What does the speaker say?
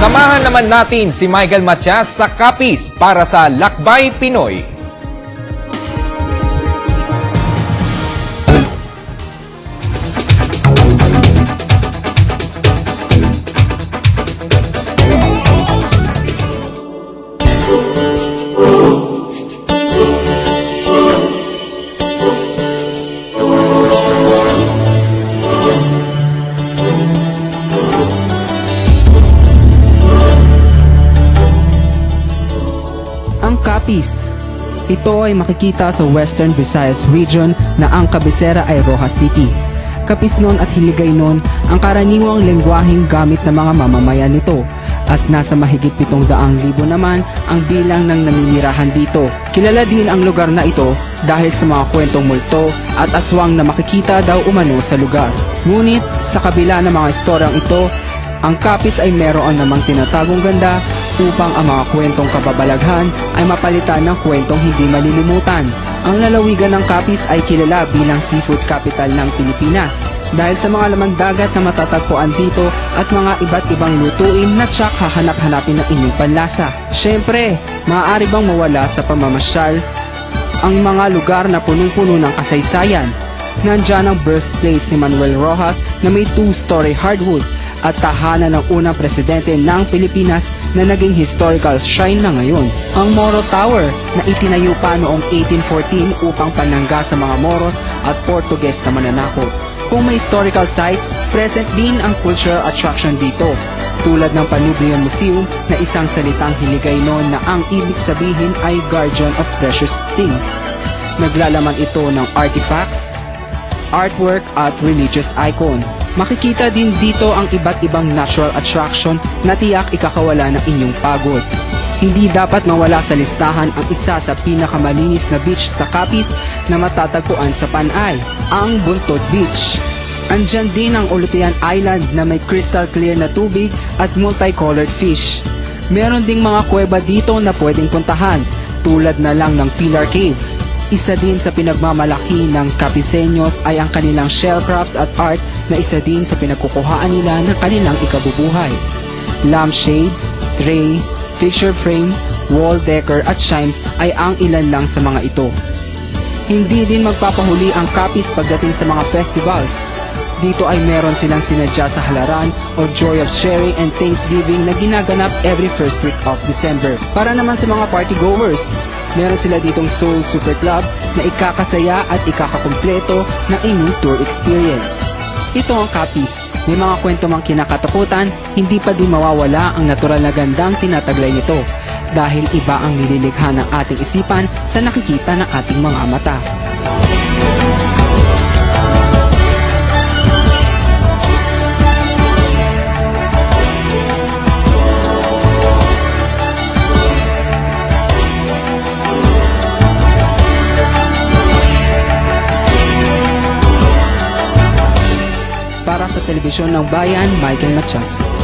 Samahan naman natin si Michael Matias sa Capiz para sa Lakbay Pinoy. Ang Capiz. Ito ay makikita sa Western Visayas region na ang kabisera ay Rojas City. Capiznon at Hiligaynon ang karaniwang lengguaheng gamit ng mga mamamayan nito at nasa mahigit 700,000 naman ang bilang ng naninirahan dito. Kilala din ang lugar na ito dahil sa mga kwentong multo at aswang na makikita daw umano sa lugar. Ngunit sa kabila ng mga istoryang ito, ang Capiz ay meron namang tinatagong ganda upang ang mga kwentong kababalaghan ay mapalitan ng kwentong hindi malilimutan. Ang lalawigan ng Capiz ay kilala bilang seafood capital ng Pilipinas dahil sa mga lamang dagat na matatagpuan dito at mga iba't ibang lutuin na tsak hahanap-hanapin ng inyong panlasa. Siyempre, maaari bang mawala sa pamamasyal ang mga lugar na punong-puno ng kasaysayan? Nandyan ang birthplace ni Manuel Rojas na may 2-story hardwood at tahanan ng unang presidente ng Pilipinas na naging historical shrine na ngayon. Ang Moro Tower na itinayo pa noong 1814 upang panangga sa mga Moros at Portuguese na mananakop. Kung may historical sites, present din ang cultural attraction dito, tulad ng Panubrian Museum na isang salitang Hiligaynon na ang ibig sabihin ay guardian of precious things. Naglalaman ito ng artifacts, artwork at religious icon. Makikita din dito ang iba't ibang natural attraction na tiyak ikakawala ng inyong pagod. Hindi dapat mawala sa listahan ang isa sa pinakamalinis na beach sa Capiz na matatagpuan sa Panay, ang Buntod Beach. Andyan din ang Ulutian Island na may crystal clear na tubig at multicolored fish. Meron ding mga kuweba dito na pwedeng puntahan, tulad na lang ng Pilar Cave. Isa din sa pinagmamalaki ng Capizeños ay ang kanilang shell crafts at art na isa din sa pinagkukuhaan nila ng kanilang ikabubuhay. Lampshades, tray, picture frame, wall decor at chimes ay ang ilan lang sa mga ito. Hindi din magpapahuli ang Capiz pagdating sa mga festivals. Dito ay meron silang sinadya sa halaran o Joy of Sharing and Thanksgiving na ginaganap every first week of December. Para naman sa mga party goers, meron sila ditong Soul Super Club na ikakasaya at ikakakumpleto ng inyong tour experience. Ito ang Capiz. May mga kwento mang kinakatakutan, hindi pa din mawawala ang natural na gandang tinataglay nito dahil iba ang nililikha ng ating isipan sa nakikita ng ating mga mata. Para sa Telebisyon ng Bayan, Michael Matias.